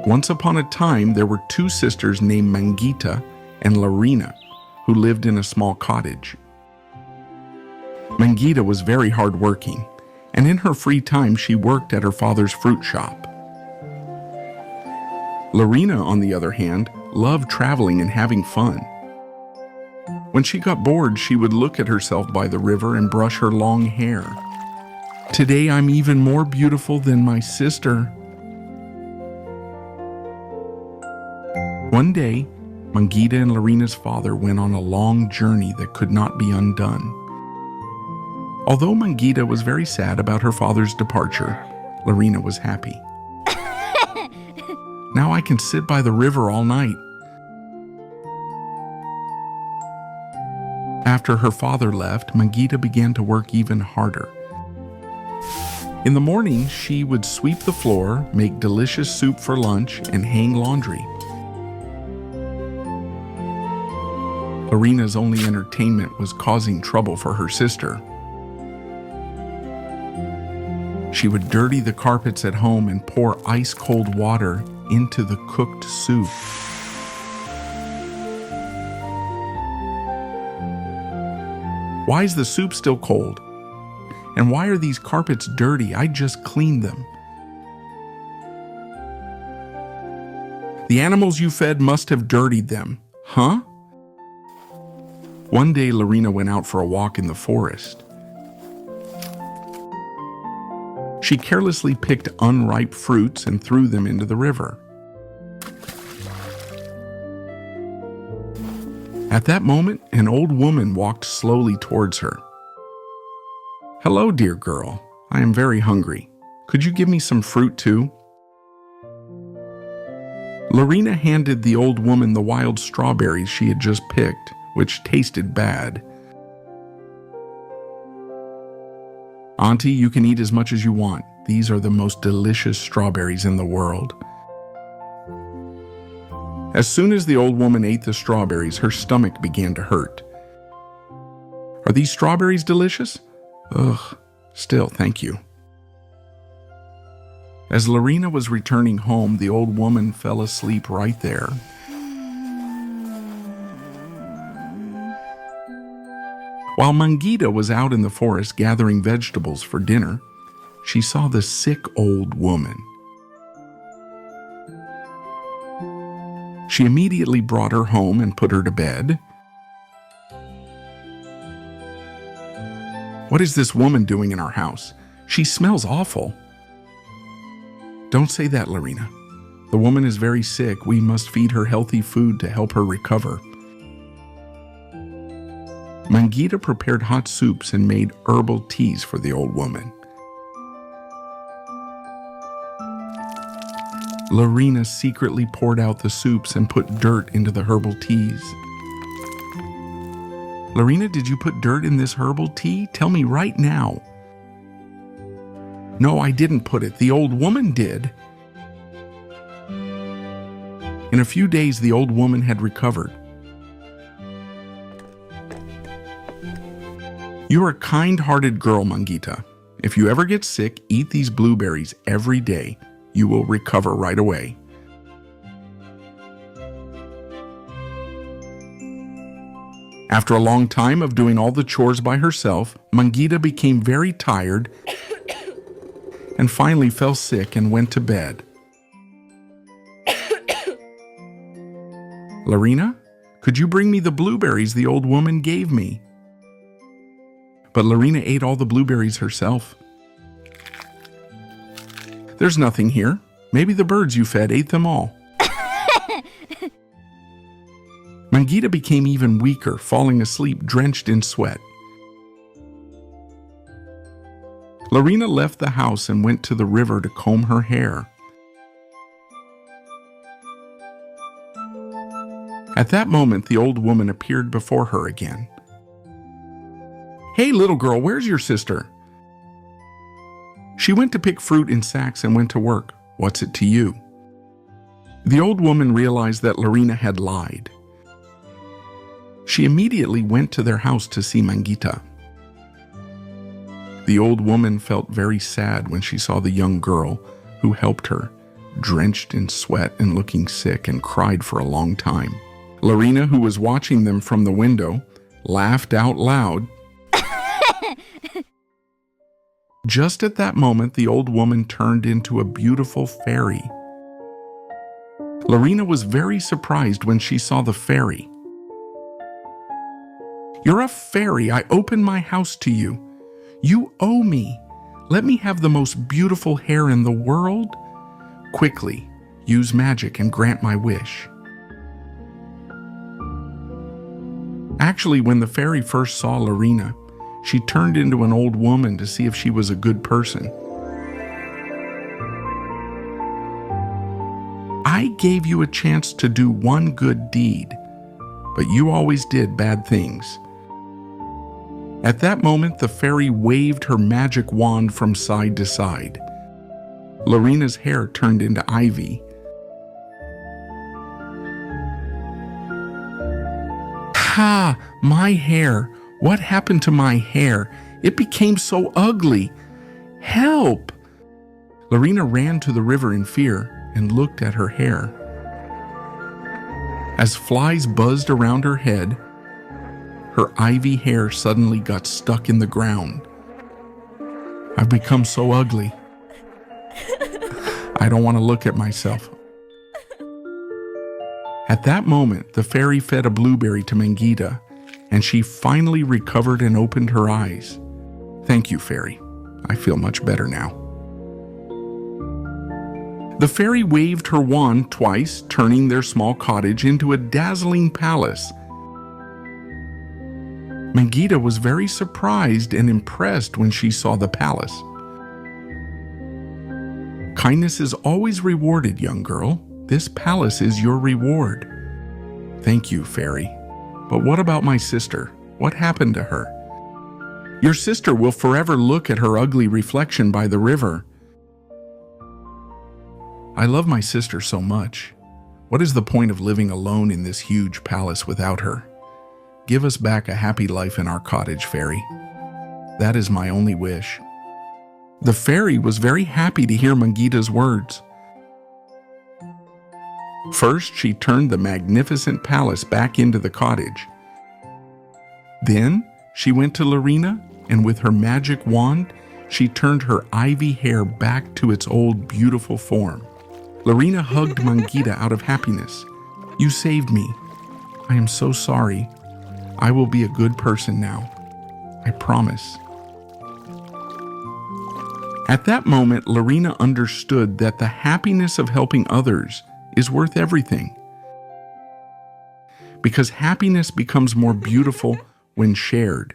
Once upon a time, there were two sisters named Mangita and Larina who lived in a small cottage. Mangita was very hardworking, and in her free time she worked at her father's fruit shop. Larina, on the other hand, loved traveling and having fun. When she got bored, she would look at herself by the river and brush her long hair. "Today I'm even more beautiful than my sister." One day, Mangita and Larina's father went on a long journey that could not be undone. Although Mangita was very sad about her father's departure, Larina was happy. "Now I can sit by the river all night." After her father left, Mangita began to work even harder. In the morning, she would sweep the floor, make delicious soup for lunch, and hang laundry. Larina's only entertainment was causing trouble for her sister. She would dirty the carpets at home and pour ice-cold water into the cooked soup. "Why is the soup still cold? And why are these carpets dirty? I just cleaned them." "The animals you fed must have dirtied them, huh?" One day, Larina went out for a walk in the forest. She carelessly picked unripe fruits and threw them into the river. At that moment, an old woman walked slowly towards her. "Hello, dear girl. I am very hungry. Could you give me some fruit too?" Larina handed the old woman the wild strawberries she had just picked, which tasted bad. "Auntie, you can eat as much as you want. These are the most delicious strawberries in the world." As soon as the old woman ate the strawberries, her stomach began to hurt. "Are these strawberries delicious?" "Ugh, still, thank you." As Larina was returning home, the old woman fell asleep right there. While Mangita was out in the forest gathering vegetables for dinner, she saw the sick old woman. She immediately brought her home and put her to bed. "What is this woman doing in our house? She smells awful." "Don't say that, Larina. The woman is very sick. We must feed her healthy food to help her recover." Mangita prepared hot soups and made herbal teas for the old woman. Larina secretly poured out the soups and put dirt into the herbal teas. "Larina, did you put dirt in this herbal tea? Tell me right now." "No, I didn't put it. The old woman did." In a few days, the old woman had recovered. "You are a kind-hearted girl, Mangita. If you ever get sick, eat these blueberries every day. You will recover right away." After a long time of doing all the chores by herself, Mangita became very tired and finally fell sick and went to bed. "Larina, could you bring me the blueberries the old woman gave me?" But Larina ate all the blueberries herself. "There's nothing here. Maybe the birds you fed ate them all." Mangita became even weaker, falling asleep drenched in sweat. Larina left the house and went to the river to comb her hair. At that moment, the old woman appeared before her again. "Hey, little girl, where's your sister?" "She went to pick fruit in sacks and went to work. What's it to you?" The old woman realized that Larina had lied. She immediately went to their house to see Mangita. The old woman felt very sad when she saw the young girl who helped her drenched in sweat and looking sick, and cried for a long time. Lorena, who was watching them from the window, laughed out loud. Just at that moment, the old woman turned into a beautiful fairy. Lorena was very surprised when she saw the fairy. "You're a fairy. I opened my house to you. You owe me. Let me have the most beautiful hair in the world. Quickly, use magic and grant my wish." Actually, when the fairy first saw Lorena, she turned into an old woman to see if she was a good person. "I gave you a chance to do one good deed, but you always did bad things." At that moment, the fairy waved her magic wand from side to side. Lorena's hair turned into ivy. "Ha! My hair! What happened to my hair? It became so ugly! Help!" Lorena ran to the river in fear and looked at her hair. As flies buzzed around her head, her ivy hair suddenly got stuck in the ground. "I've become so ugly. I don't want to look at myself." At that moment, the fairy fed a blueberry to Mangita, and she finally recovered and opened her eyes. "Thank you, fairy. I feel much better now." The fairy waved her wand twice, turning their small cottage into a dazzling palace. Mangita was very surprised and impressed when she saw the palace. "Kindness is always rewarded, young girl. This palace is your reward." "Thank you, fairy. But what about my sister? What happened to her?" "Your sister will forever look at her ugly reflection by the river." "I love my sister so much. What is the point of living alone in this huge palace without her? Give us back a happy life in our cottage, fairy. That is my only wish." The fairy was very happy to hear Mangita's words. First, she turned the magnificent palace back into the cottage. Then, she went to Lorena, and with her magic wand, she turned her ivy hair back to its old beautiful form. Lorena hugged Mangita out of happiness. "You saved me. I am so sorry. I will be a good person now. I promise." At that moment, Lorena understood that the happiness of helping others is worth everything. Because happiness becomes more beautiful when shared.